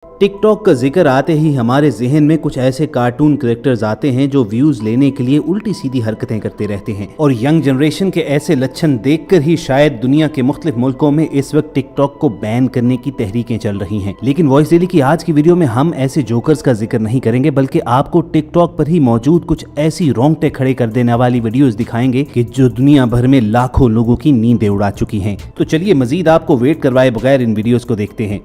TikTok का जिक्र आते ही हमारे जहन में कुछ ऐसे कार्टून कैरेक्टर्स आते हैं जो व्यूज लेने के लिए उल्टी सीधी हरकतें करते रहते हैं, और यंग जनरेशन के ऐसे लक्षण देखकर ही शायद दुनिया के मुख्तलिफ मुल्कों में इस वक्त टिकटॉक को बैन करने की तहरीकें चल रही हैं। लेकिन वॉइस डेली की आज की वीडियो में हम ऐसे जोकर्स का जिक्र नहीं करेंगे, बल्कि आपको टिकटॉक पर ही मौजूद कुछ ऐसी रोंगटे खड़े कर देने वाली वीडियोस दिखाएंगे कि जो दुनिया भर में लाखों लोगों की नींदें उड़ा चुकी हैं। तो चलिए मजीद आपको वेट करवाए बगैर इन वीडियोस को देखते हैं।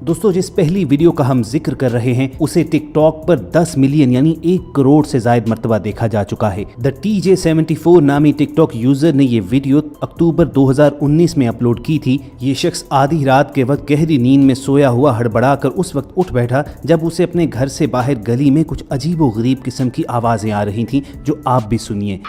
दोस्तों, जिस पहली वीडियो का हम जिक्र कर रहे हैं उसे टिकटॉक पर 10 मिलियन यानी 1 करोड़ से ज्यादा मर्तबा देखा जा चुका है। द TJ74 नामी टिकटॉक यूजर ने ये वीडियो अक्टूबर 2019 में अपलोड की थी। ये शख्स आधी रात के वक्त गहरी नींद में सोया हुआ हड़बड़ा कर उस वक्त उठ बैठा जब उसे अपने घर से बाहर गली में कुछ अजीबो गरीब किस्म की आवाजें आ रही थी, जो आप भी सुनिए।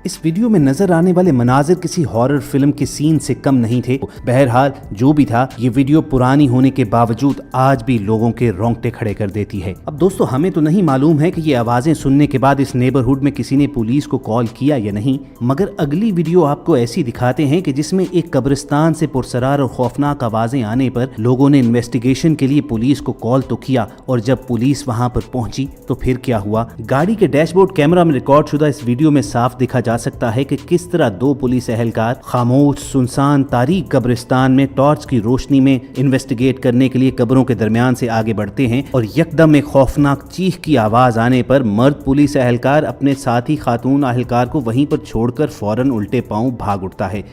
इस वीडियो में नजर आने वाले मनाजिर किसी हॉरर फिल्म के सीन से कम नहीं थे। बहरहाल जो भी था, ये वीडियो पुरानी होने के बावजूद आज भी लोगों के रोंगटे खड़े कर देती है। अब दोस्तों, हमें तो नहीं मालूम है कि ये आवाजें सुनने के बाद इस नेबरहुड में किसी ने पुलिस को कॉल किया या नहीं, मगर अगली वीडियो आपको ऐसी दिखाते हैं कि जिसमें एक कब्रिस्तान से पुरसरार और खौफनाक आवाजें आने पर लोगों ने इन्वेस्टिगेशन के लिए पुलिस को कॉल तो किया, और जब पुलिस वहां पर पहुंची तो फिर क्या हुआ। गाड़ी के डैशबोर्ड कैमरा में रिकॉर्ड शुदा इस वीडियो में साफ दिखा जा सकता है कि किस तरह 2 पुलिस एहलकार खामोश सुनसान तारीक कब्रिस्तान में टॉर्च की रोशनी में इन्वेस्टिगेट करने के लिए कब्रों के दरमियान से आगे बढ़ते हैं, और यकदम एक खौफनाक चीख की आवाज आने पर मर्द पुलिस एहलकार अपने साथी खातून एहलकार को वहीं पर छोड़कर फौरन उल्टे पांव भाग उठता है।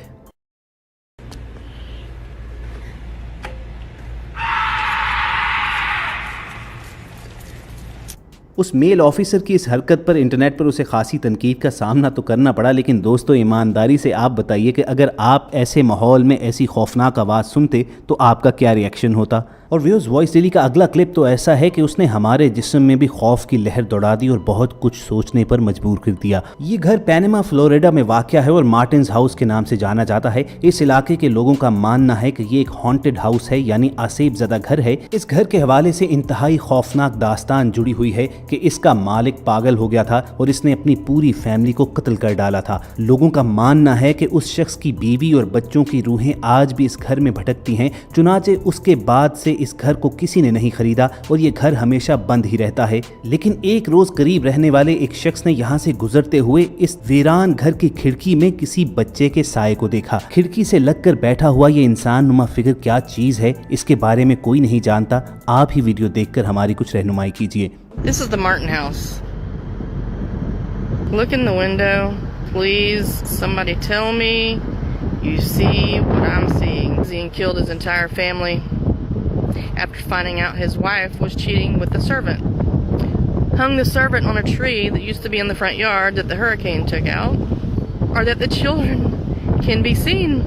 उस मेल ऑफिसर की इस हरकत पर इंटरनेट पर उसे खासी तनकीद का सामना तो करना पड़ा, लेकिन दोस्तों ईमानदारी से आप बताइए कि अगर आप ऐसे माहौल में ऐसी खौफनाक आवाज़ सुनते तो आपका क्या रिएक्शन होता। और व्यूअर्स, वॉइस डेली का अगला क्लिप तो ऐसा है कि उसने हमारे जिस्म में भी खौफ की लहर दौड़ा दी और बहुत कुछ सोचने पर मजबूर कर दिया। ये घर पैनामा फ्लोरिडा में वाक़या है और मार्टिन्स हाउस के नाम से जाना जाता है। इस इलाके के लोगों का मानना है कि ये एक हॉन्टेड हाउस है, यानी आसेब ज़दा घर है। इस घर के हवाले से इंतहाई खौफनाक दास्तान जुड़ी हुई है कि इसका मालिक पागल हो गया था और इसने अपनी पूरी फैमिली को कत्ल कर डाला था। लोगों का मानना है कि उस शख्स की बीवी और बच्चों की रूहें आज भी इस घर में भटकती हैं। चुनाचे उसके बाद से इस घर को किसी ने नहीं खरीदा और ये घर हमेशा बंद ही रहता है। लेकिन एक रोज करीब रहने वाले एक शख्स ने यहाँ से गुजरते हुए इस वीरान घर की खिड़की में किसी बच्चे के साए को देखा। खिड़की से लगकर बैठा हुआ ये इंसान नुमा फिगर क्या चीज है, इसके बारे में कोई नहीं जानता। आप ही वीडियो देखकर हमारी कुछ रहनुमाई कीजिए। This is the Martin house. Look in the window, please. Somebody tell me you see what I'm seeing. He killed his entire family after finding out his wife was cheating with the servant. Hung the servant on a tree that used to be in the front yard that the hurricane took out, or that the children can be seen.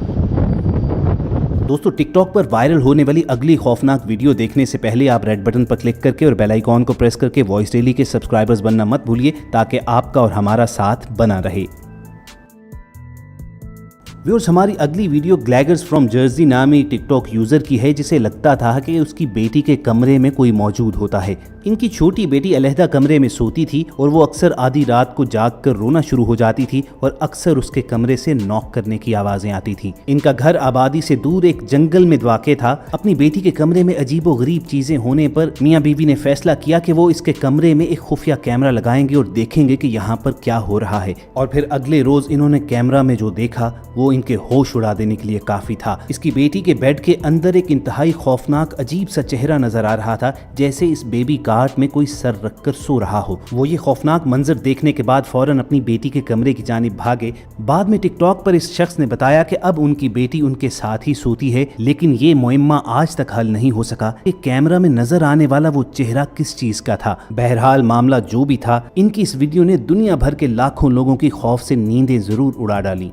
दोस्तों, TikTok पर viral होने वाली अगली खौफनाक video देखने से पहले आप रेड बटन पर क्लिक करके और बेल आइकॉन को प्रेस करके वॉइस डेली के सब्सक्राइबर्स बनना मत भूलिए, ताकि आपका और हमारा साथ बना रहे। व्यूअर्स, हमारी अगली वीडियो ग्लैगर्स फ्रॉम जर्सी नामी टिकटॉक यूजर की है, जिसे लगता था कि उसकी बेटी के कमरे में कोई मौजूद होता है। इनकी छोटी बेटी अलहदा कमरे में सोती थी और वो अक्सर आधी रात को जाग कर रोना शुरू हो जाती थी और अक्सर उसके कमरे से नॉक करने की आवाजें आती थी। इनका घर आबादी से दूर एक जंगल में वाक़ था। अपनी बेटी के कमरे में अजीबो गरीब चीजें होने पर मियाँ बीवी ने फैसला किया कि वो इसके कमरे में एक खुफिया कैमरा लगाएंगे और देखेंगे कि यहाँ पर क्या हो रहा है। और फिर अगले रोज इन्होंने कैमरा में जो देखा वो इनके होश उड़ा देने के लिए काफी था। इसकी बेटी के बेड के अंदर एक इंतहाई खौफनाक अजीब सा चेहरा नजर आ रहा था, जैसे इस बेबी कार्ट में कोई सर रखकर सो रहा हो। वो ये खौफनाक मंजर देखने के बाद फौरन अपनी बेटी के कमरे की जानिब भागे। बाद में टिकटॉक पर इस शख्स ने बताया कि अब उनकी बेटी उनके साथ ही सोती है, लेकिन ये मुइम्मा आज तक हल नहीं हो सका कि कैमरा में नजर आने वाला वो चेहरा किस चीज का था। बहरहाल मामला जो भी था, इनकी इस वीडियो ने दुनिया भर के लाखों लोगों की खौफ से नींदें जरूर उड़ा डाली।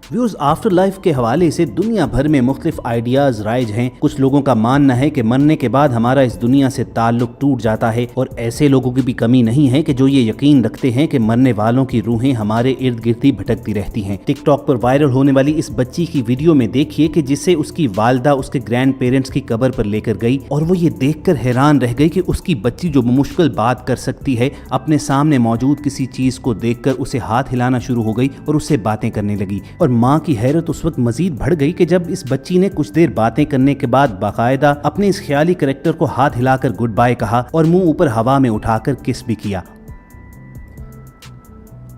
व्यूअर्स, आफ्टर लाइफ के हवाले से दुनिया भर में मुख्तलिफ आइडियाज राइज हैं। कुछ लोगों का मानना है कि मरने के बाद हमारा इस दुनिया से ताल्लुक टूट जाता है, और ऐसे लोगों की भी कमी नहीं है कि जो ये यकीन रखते हैं कि मरने वालों की रूहें हमारे इर्द गिर्द ही भटकती रहती हैं। टिकटॉक पर वायरल होने वाली इस बच्ची की वीडियो में देखिए कि जिसे उसकी वालदा उसके ग्रैंड पेरेंट्स की कब्र पर लेकर गई, और वो ये देखकर हैरान रह गई कि उसकी बच्ची जो मुश्किल बात कर सकती है, अपने सामने मौजूद किसी चीज को देखकर उसे हाथ हिलाना शुरू हो गई और उससे बातें करने लगी। और माँ की हैरत उस वक्त मजीद बढ़ गई कि जब इस बच्ची ने कुछ देर बातें करने के बाद बाकायदा अपने इस ख्याली कैरेक्टर को हाथ हिलाकर गुड बाय कहा और मुंह ऊपर हवा में उठाकर किस भी किया।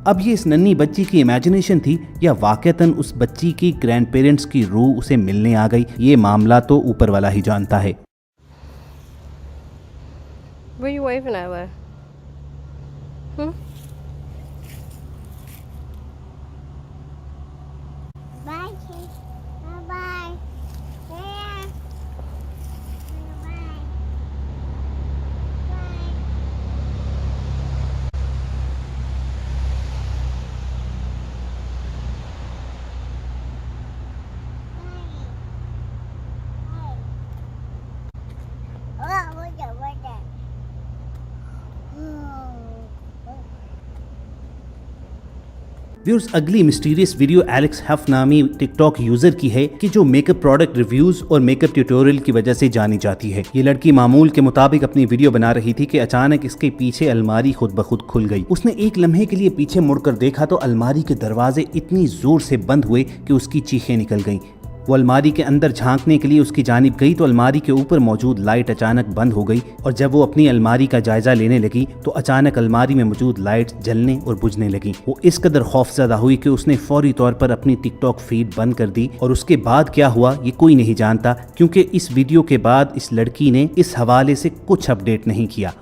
अब ये इस नन्ही बच्ची की इमेजिनेशन थी या वाकईतन उस बच्ची की ग्रैंड पेरेंट्स की रूह उसे मिलने आ गई, ये मामला तो ऊपर वाला ही जानता है। Where you waving at, Leia? Bye, kid. Bye-bye. Yeah. Bye-bye. Bye. Bye. Oh, what's that? Viewers, अगली मिस्टीरियस वीडियो एलेक्स हफ नामी टिकटॉक यूजर की है कि जो मेकअप प्रोडक्ट रिव्यूज और मेकअप ट्यूटोरियल की वजह से जानी जाती है। ये लड़की मामूल के मुताबिक अपनी वीडियो बना रही थी कि अचानक इसके पीछे अलमारी खुद ब खुद खुल गई। उसने एक लम्हे के लिए पीछे मुड़कर देखा तो अलमारी के दरवाजे इतनी जोर से बंद हुए कि उसकी चीखें निकल गईं। वो अलमारी के अंदर झांकने के लिए उसकी जानिब गई तो अलमारी के ऊपर मौजूद लाइट अचानक बंद हो गई, और जब वो अपनी अलमारी का जायजा लेने लगी तो अचानक अलमारी में मौजूद लाइट जलने और बुझने लगी। वो इस कदर खौफजदा हुई कि उसने फौरी तौर पर अपनी टिकटॉक फीड बंद कर दी, और उसके बाद क्या हुआ ये कोई नहीं जानता, क्योंकि इस वीडियो के बाद इस लड़की ने इस हवाले से कुछ अपडेट नहीं किया।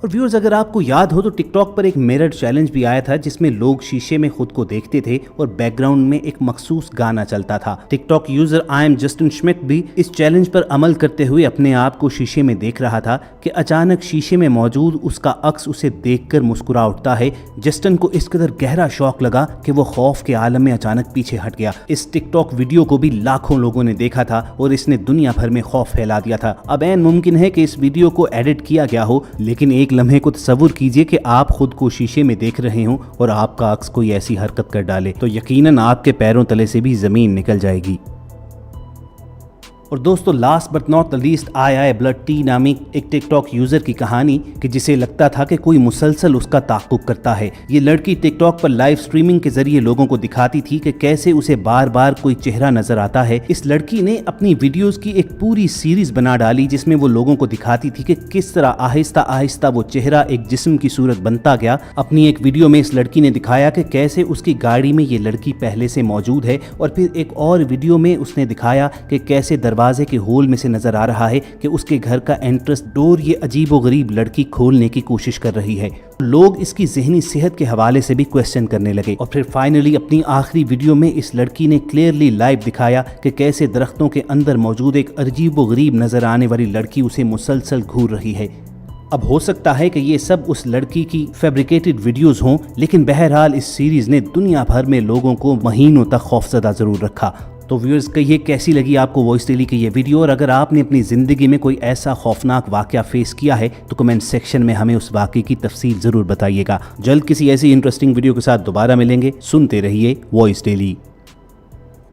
और व्यूअर्स, अगर आपको याद हो तो टिकटॉक पर एक मिरर चैलेंज भी आया था जिसमें लोग शीशे में खुद को देखते थे और बैकग्राउंड में एक मखसूस गाना चलता था। TikTok user I am Justin Schmidt भी इस चैलेंज पर अमल करते हुए अपने आप को शीशे में देख रहा था कि अचानक शीशे में मौजूद उसका अक्स उसे देखकर मुस्कुरा उठता है। जस्टिन को इस कदर गहरा शौक लगा कि वो खौफ के आलम में अचानक पीछे हट गया। इस टिकटॉक वीडियो को भी लाखों लोगों ने देखा था और इसने दुनिया भर में खौफ फैला दिया था। अब ऐन मुमकिन है कि इस वीडियो को एडिट किया गया हो, लेकिन एक लम्हे को तसव्वुर कीजिए कि आप खुद को शीशे में देख रहे हो और आपका अक्स कोई ऐसी हरकत कर डाले तो यकीनन आपके पैरों तले से भी जमीन निकल जाएगी। और दोस्तों, last but not the least I blood T नामी एक टिकटॉक यूजर की कहानी कि जिसे लगता था कि कोई मुसलसल उसका ताक़ुब करता है। ये लड़की टिकटॉक पर लाइव स्ट्रीमिंग के जरिए लोगों को दिखाती थी कि कैसे उसे बार बार कोई चेहरा नजर आता है। इस लड़की ने अपनी वीडियोस की एक पूरी सीरीज बना डाली जिसमें वो लोगों को दिखाती थी कि किस तरह आहिस्ता आहिस्ता वो चेहरा एक जिस्म की सूरत बनता गया। अपनी एक वीडियो में इस लड़की ने दिखाया कि कैसे उसकी गाड़ी में ये लड़की पहले से मौजूद है, और फिर एक और वीडियो में उसने दिखाया कि कैसे दरबार दरवाजे के होल में से नजर आ रहा है कि उसके घर का एंट्रेंस डोर ये अजीबोगरीब लड़की खोलने की कोशिश कर रही है। लोग इसकी ज़हनी सेहत के हवाले से भी क्वेश्चन करने लगे, और फिर फाइनली अपनी आखिरी वीडियो में इस लड़की ने क्लियरली लाइव दिखाया कि कैसे दरख्तों के अंदर मौजूद एक अजीबोगरीब नजर आने वाली लड़की उसे मुसलसल घूर रही है। अब हो सकता है कि ये सब उस लड़की की फैब्रिकेटेड वीडियोस हों, लेकिन बहरहाल इस सीरीज ने दुनिया भर में लोगों को महीनों तक खौफजदा ज़रूर रखा। तो व्यूअर्स, कहिए कैसी लगी आपको वॉइस डेली की ये वीडियो, और अगर आपने अपनी ज़िंदगी में कोई ऐसा खौफनाक वाक़या फेस किया है तो कमेंट सेक्शन में हमें उस वाक़े की तफसील ज़रूर बताइएगा। जल्द किसी ऐसी इंटरेस्टिंग वीडियो के साथ दोबारा मिलेंगे। सुनते रहिए वॉइस डेली।